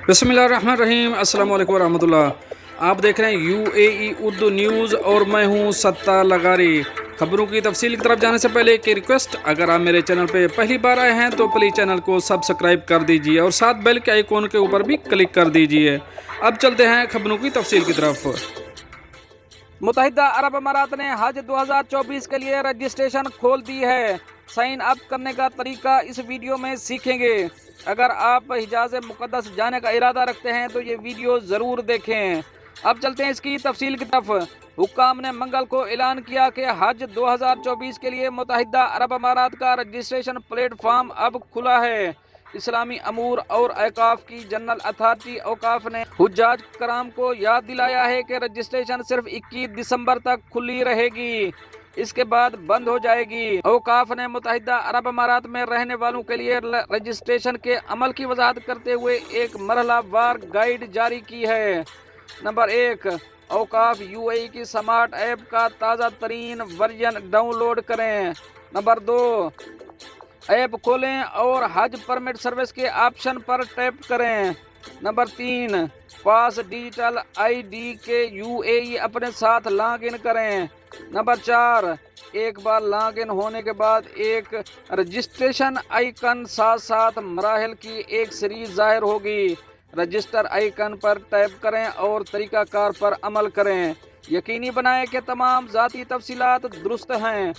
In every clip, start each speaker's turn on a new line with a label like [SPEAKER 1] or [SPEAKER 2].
[SPEAKER 1] بسم اللہ الرحمن الرحیم۔ السلام علیکم ورحمۃ اللہ۔ آپ دیکھ رہے ہیں UAE اردو نیوز اور میں ہوں ستار لغاری۔ خبروں کی تفصیل کی طرف جانے سے پہلے ایک ریکویسٹ، اگر آپ میرے چینل پہ پہلی بار آئے ہیں تو پلیز چینل کو سبسکرائب کر دیجئے اور ساتھ بیل کے آئیکن کے اوپر بھی کلک کر دیجئے۔ اب چلتے ہیں خبروں کی تفصیل کی طرف۔ متحدہ عرب امارات نے حج 2024 کے لیے رجسٹریشن کھول دی ہے۔ سائن اپ کرنے کا طریقہ اس ویڈیو میں سیکھیں گے۔ اگر آپ حجاز مقدس جانے کا ارادہ رکھتے ہیں تو یہ ویڈیو ضرور دیکھیں۔ اب چلتے ہیں اس کی تفصیل کی طرف۔ حکام نے منگل کو اعلان کیا کہ حج 2024 کے لیے متحدہ عرب امارات کا رجسٹریشن پلیٹ فارم اب کھلا ہے۔ اسلامی امور اور اوقاف کی جنرل اتھارٹی اوقاف نے حجاج کرام کو یاد دلایا ہے کہ رجسٹریشن صرف 21 دسمبر تک کھلی رہے گی، اس کے بعد بند ہو جائے گی۔ اوقاف نے متحدہ عرب امارات میں رہنے والوں کے لیے رجسٹریشن کے عمل کی وضاحت کرتے ہوئے ایک مرحلہ وار گائیڈ جاری کی ہے۔ نمبر 1، اوقاف UAE کی سمارٹ ایپ کا تازہ ترین ورژن ڈاؤن لوڈ کریں۔ نمبر 2، ایپ کھولیں اور حج پرمٹ سروس کے آپشن پر ٹیپ کریں۔ نمبر 3، پاس ڈیجیٹل ID کے UAE اپنے ساتھ لاگ ان کریں۔ نمبر 4، ایک بار لاگ ان ہونے کے بعد ایک رجسٹریشن آئیکن ساتھ مراحل کی ایک سیریز ظاہر ہوگی۔ رجسٹر آئیکن پر ٹیپ کریں اور طریقہ کار پر عمل کریں۔ یقینی بنائیں کہ تمام ذاتی تفصیلات درست ہیں۔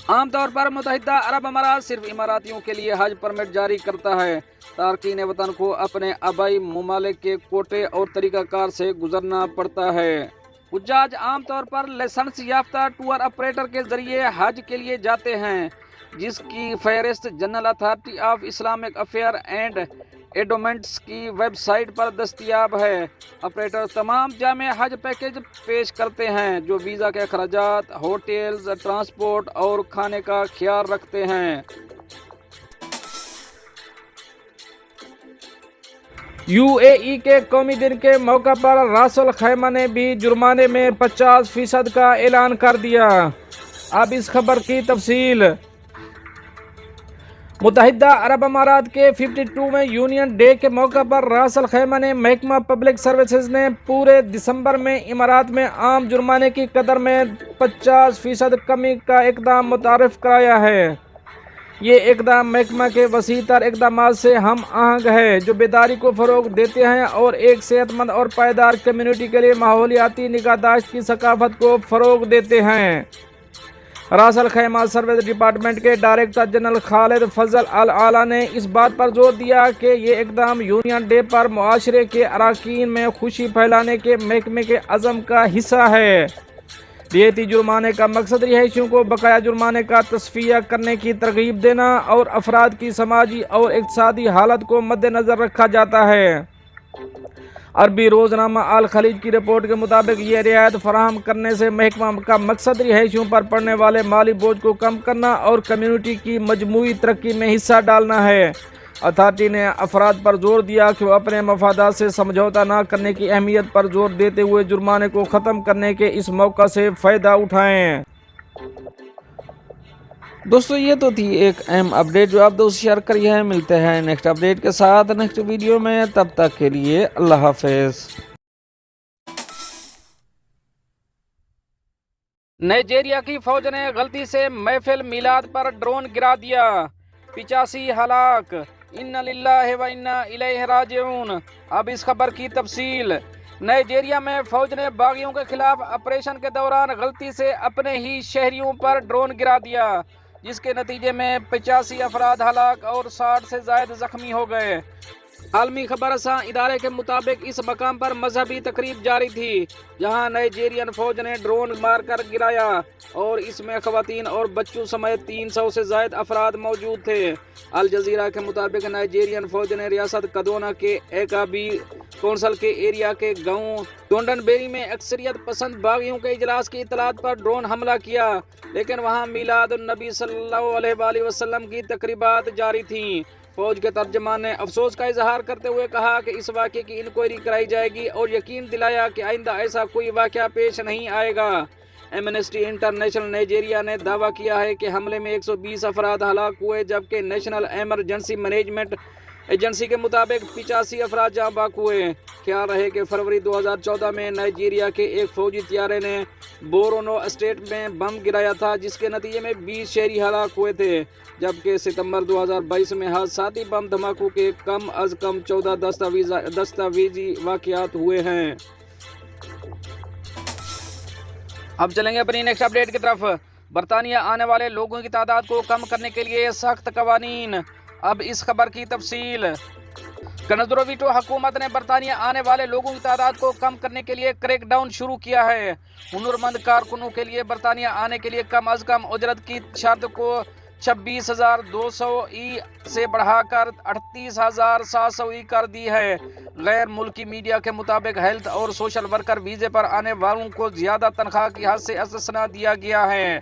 [SPEAKER 1] عام طور پر متحدہ عرب امارات صرف اماراتیوں کے لیے حج پرمٹ جاری کرتا ہے۔ تارکین وطن کو اپنے آبائی ممالک کے کوٹے اور طریقہ کار سے گزرنا پڑتا ہے۔ حجاج عام طور پر لائسنس یافتہ ٹور آپریٹر کے ذریعے حج کے لیے جاتے ہیں، جس کی فہرست general authority of Islamic affair and endowments کی ویب سائٹ پر دستیاب ہے۔ آپریٹر تمام جامع حج پیکج پیش کرتے ہیں جو ویزا کے اخراجات، ہوٹلز، ٹرانسپورٹ اور کھانے کا خیال رکھتے ہیں۔ UAE کے قومی دن کے موقع پر راس الخیمہ نے بھی جرمانے میں 50% کا اعلان کر دیا۔ اب اس خبر کی تفصیل۔ متحدہ عرب امارات کے 52ویں یونین ڈے کے موقع پر راس الخیمہ نے محکمہ پبلک سروسز نے پورے دسمبر میں امارات میں عام جرمانے کی قدر میں 50% کمی کا اقدام متعارف کرایا ہے۔ یہ اقدام محکمہ کے وسیع تر اقدامات سے ہم آہنگ ہے جو بیداری کو فروغ دیتے ہیں اور ایک صحت مند اور پائیدار کمیونٹی کے لیے ماحولیاتی نگہداشت کی ثقافت کو فروغ دیتے ہیں۔ راس الخیمہ سروس ڈپارٹمنٹ کے ڈائریکٹر جنرل خالد فضل العلا نے اس بات پر زور دیا کہ یہ اقدام یونین ڈے پر معاشرے کے اراکین میں خوشی پھیلانے کے محکمے کے عزم کا حصہ ہے۔ ریاتی جرمانے کا مقصد رہائشیوں کو بقایا جرمانے کا تصفیہ کرنے کی ترغیب دینا اور افراد کی سماجی اور اقتصادی حالت کو مد نظر رکھا جاتا ہے۔ عربی روزنامہ الخلیج کی رپورٹ کے مطابق یہ رعایت فراہم کرنے سے محکمہ کا مقصد رہائشیوں پر پڑنے والے مالی بوجھ کو کم کرنا اور کمیونٹی کی مجموعی ترقی میں حصہ ڈالنا ہے۔ اتھارٹی نے افراد پر زور دیا کہ وہ اپنے مفادات سے سمجھوتہ نہ کرنے کی اہمیت پر زور دیتے ہوئے جرمانے کو ختم کرنے کے اس موقع سے فائدہ اٹھائیں۔ دوستو، یہ تو تھی ایک اہم اپڈیٹ جو آپ دوست شیئر کری ہے۔ ملتے ہیں نیکسٹ اپڈیٹ کے ساتھ نیکسٹ ویڈیو میں، تب تک کے لیے اللہ حافظ۔ نائجیریا کی فوج نے غلطی سے محفل میلاد پر ڈرون گرا دیا، 85 ہلاک۔ ان للہ و انا الیہ راجعون۔ اب اس خبر کی تفصیل۔ نائجیریا میں فوج نے باغیوں کے خلاف آپریشن کے دوران غلطی سے اپنے ہی شہریوں پر ڈرون گرا دیا، جس کے نتیجے میں 85 افراد ہلاک اور 60 سے زائد زخمی ہو گئے۔ عالمی خبر رساں ادارے کے مطابق اس مقام پر مذہبی تقریب جاری تھی جہاں نائجیرین فوج نے ڈرون مار کر گرایا اور اس میں خواتین اور بچوں سمیت 300 سے زائد افراد موجود تھے۔ الجزیرہ کے مطابق نائجیرین فوج نے ریاست کدونا کے ایکابی کونسل کے ایریا کے گاؤں ڈونڈن بیری میں اکثریت پسند باغیوں کے اجلاس کی اطلاعات پر ڈرون حملہ کیا، لیکن وہاں میلاد النبی صلی اللہ علیہ وآلہ وسلم کی تقریبات جاری تھیں۔ فوج کے ترجمان نے افسوس کا اظہار کرتے ہوئے کہا کہ اس واقعے کی انکوائری کرائی جائے گی اور یقین دلایا کہ آئندہ ایسا کوئی واقعہ پیش نہیں آئے گا۔ ایمنسٹی انٹرنیشنل نائجیریا نے دعویٰ کیا ہے کہ حملے میں 120 افراد ہلاک ہوئے، جبکہ نیشنل ایمرجنسی مینجمنٹ ایجنسی کے مطابق 85 افراد جاں باک ہوئے۔ خیال رہے کہ فروری 2014 میں نائجیریا کے ایک فوجی طیارے نے بورونو اسٹیٹ میں بم گرایا تھا، جس کے نتیجے میں 20 شہری ہلاک ہوئے تھے، جبکہ ستمبر 2022 میں حادثاتی بم دھماکوں کے کم از کم 14 دستاویزی واقعات ہوئے ہیں۔ اب چلیں گے اپنی نیکسٹ اپڈیٹ کی طرف۔ برطانیہ آنے والے لوگوں کی تعداد کو کم کرنے کے لیے سخت قوانین۔ اب اس خبر کی تفصیل۔ کنزرویٹو حکومت نے برطانیہ آنے والے لوگوں کی تعداد کو کم کرنے کے لیے کریک ڈاؤن شروع کیا ہے۔ ہنرمند کارکنوں کے لیے برطانیہ آنے کے لیے کم از کم اجرت کی شرط کو 26,200 سے بڑھا کر 38,700 کر دی ہے۔ غیر ملکی میڈیا کے مطابق ہیلتھ اور سوشل ورکر ویزے پر آنے والوں کو زیادہ تنخواہ کی حد سے استثناء دیا گیا ہے۔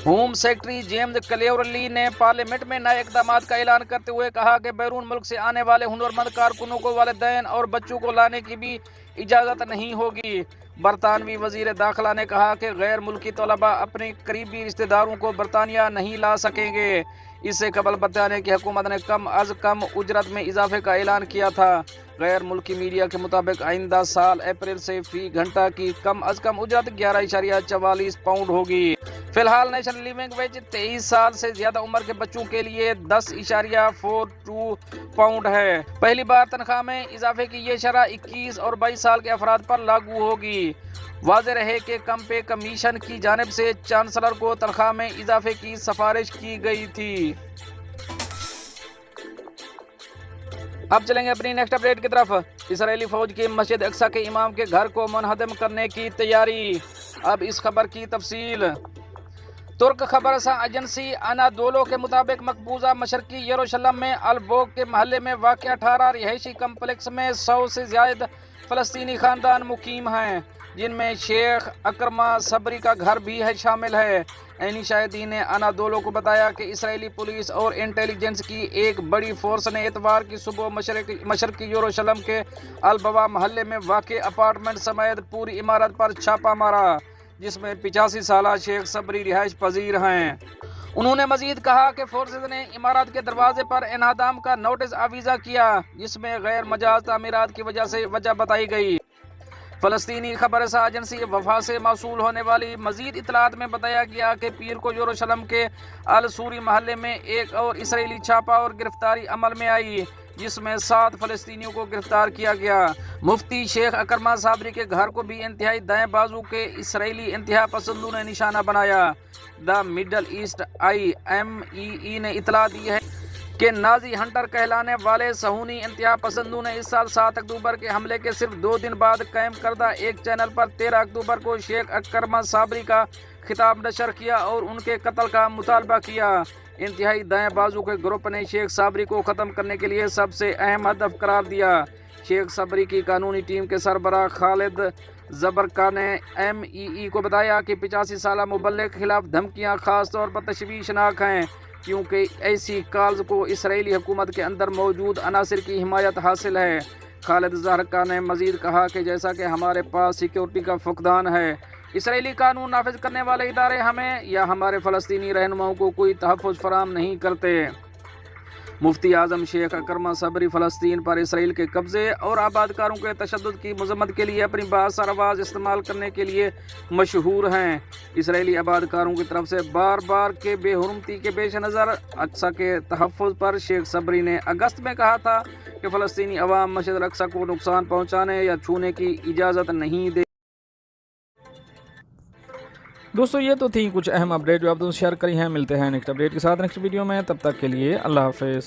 [SPEAKER 1] ہوم سیکرٹری جیمز کلیورلی نے پارلیمنٹ میں نئے اقدامات کا اعلان کرتے ہوئے کہا کہ بیرون ملک سے آنے والے ہنرمند کارکنوں کو والدین اور بچوں کو لانے کی بھی اجازت نہیں ہوگی۔ برطانوی وزیر داخلہ نے کہا کہ غیر ملکی طلباء اپنے قریبی رشتہ داروں کو برطانیہ نہیں لا سکیں گے۔ اس سے قبل برطانیہ کی حکومت نے کم از کم اجرت میں اضافے کا اعلان کیا تھا۔ غیر ملکی میڈیا کے مطابق آئندہ سال اپریل سے فی گھنٹہ کی کم از کم اجرت 11.44 پاؤنڈ ہوگی۔ فی الحال نیشنل لیونگ ویج 23 سال سے زیادہ عمر کے بچوں کے لیے 10.42 پاؤنڈ ہے۔ پہلی بار تنخواہ میں اضافے کی یہ شرح 21 اور 22 سال کے افراد پر لاگو ہوگی۔ واضح رہے کہ کم پے کمیشن کی جانب سے چانسلر کو تنخواہ میں اضافے کی سفارش کی گئی تھی۔ اب چلیں گے اپنی نیکسٹ اپڈیٹ کی طرف۔ اسرائیلی فوج کی مسجد اقصی کے امام کے گھر کو منہدم کرنے کی تیاری۔ اب اس خبر کی تفصیل۔ ترک خبر رساں ایجنسی انادولو کے مطابق مقبوضہ مشرقی یروشلم میں البوک کے محلے میں واقع 18 رہائشی کمپلیکس میں 100 سے زائد فلسطینی خاندان مقیم ہیں، جن میں شیخ اکرمہ صبری کا گھر بھی شامل ہے۔ عینی شاہدین نے انادولو کو بتایا کہ اسرائیلی پولیس اور انٹیلیجنس کی ایک بڑی فورس نے اتوار کی صبح مشرقی یروشلم کے البوا محلے میں واقع اپارٹمنٹ سمیت پوری عمارت پر چھاپہ مارا، جس میں 85 سالہ شیخ صبری رہائش پذیر ہیں۔ انہوں نے مزید کہا کہ فورسز نے عمارت کے دروازے پر انہدام کا نوٹس آویزاں کیا، جس میں غیر مجاز تعمیرات کی وجہ بتائی گئی۔ فلسطینی خبر رساں ایجنسی وفا سے موصول ہونے والی مزید اطلاعات میں بتایا گیا کہ پیر کو یروشلم کے السوری محلے میں ایک اور اسرائیلی چھاپہ اور گرفتاری عمل میں آئی، جس میں 7 فلسطینیوں کو گرفتار کیا گیا۔ مفتی شیخ اکرمہ صابری کے گھر کو بھی انتہائی دائیں بازو کے اسرائیلی انتہا پسندوں نے نشانہ بنایا۔ دا مڈل ایسٹ IMEE نے اطلاع دی ہے کہ نازی ہنٹر کہلانے والے صہیونی انتہا پسندوں نے اس سال 7 اکتوبر کے حملے کے صرف 2 دن بعد قائم کردہ ایک چینل پر 13 اکتوبر کو شیخ اکرمہ صابری کا خطاب نشر کیا اور ان کے قتل کا مطالبہ کیا۔ انتہائی دائیں بازو کے گروپ نے شیخ صابری کو ختم کرنے کے لیے سب سے اہم ہدف قرار دیا۔ شیخ صابری کی قانونی ٹیم کے سربراہ خالد زبرکا نے MEE کو بتایا کہ 85 سالہ مبلغ کے خلاف دھمکیاں خاص طور پر تشویشناک ہیں، کیونکہ ایسی کالز کو اسرائیلی حکومت کے اندر موجود عناصر کی حمایت حاصل ہے۔ خالد زبرکا نے مزید کہا کہ جیسا کہ ہمارے پاس سیکیورٹی کا فقدان ہے، اسرائیلی قانون نافذ کرنے والے ادارے ہمیں یا ہمارے فلسطینی رہنماؤں کو کوئی تحفظ فراہم نہیں کرتے۔ مفتی اعظم شیخ اکرمہ صبری فلسطین پر اسرائیل کے قبضے اور آباد کاروں کے تشدد کی مذمت کے لیے اپنی بااثر آواز استعمال کرنے کے لیے مشہور ہیں۔ اسرائیلی آباد کاروں کی طرف سے بار کے بے حرمتی کے پیش نظر اقصی کے تحفظ پر شیخ صبری نے اگست میں کہا تھا کہ فلسطینی عوام مسجد الاقصی کو نقصان پہنچانے یا چھونے کی اجازت نہیں دے۔
[SPEAKER 2] دوستو یہ تو تھی کچھ اہم اپڈیٹ جو آپ دوست شیئر کری ہیں۔ ملتے ہیں نیکسٹ اپڈیٹ کے ساتھ نیکسٹ ویڈیو میں، تب تک کے لیے اللہ حافظ۔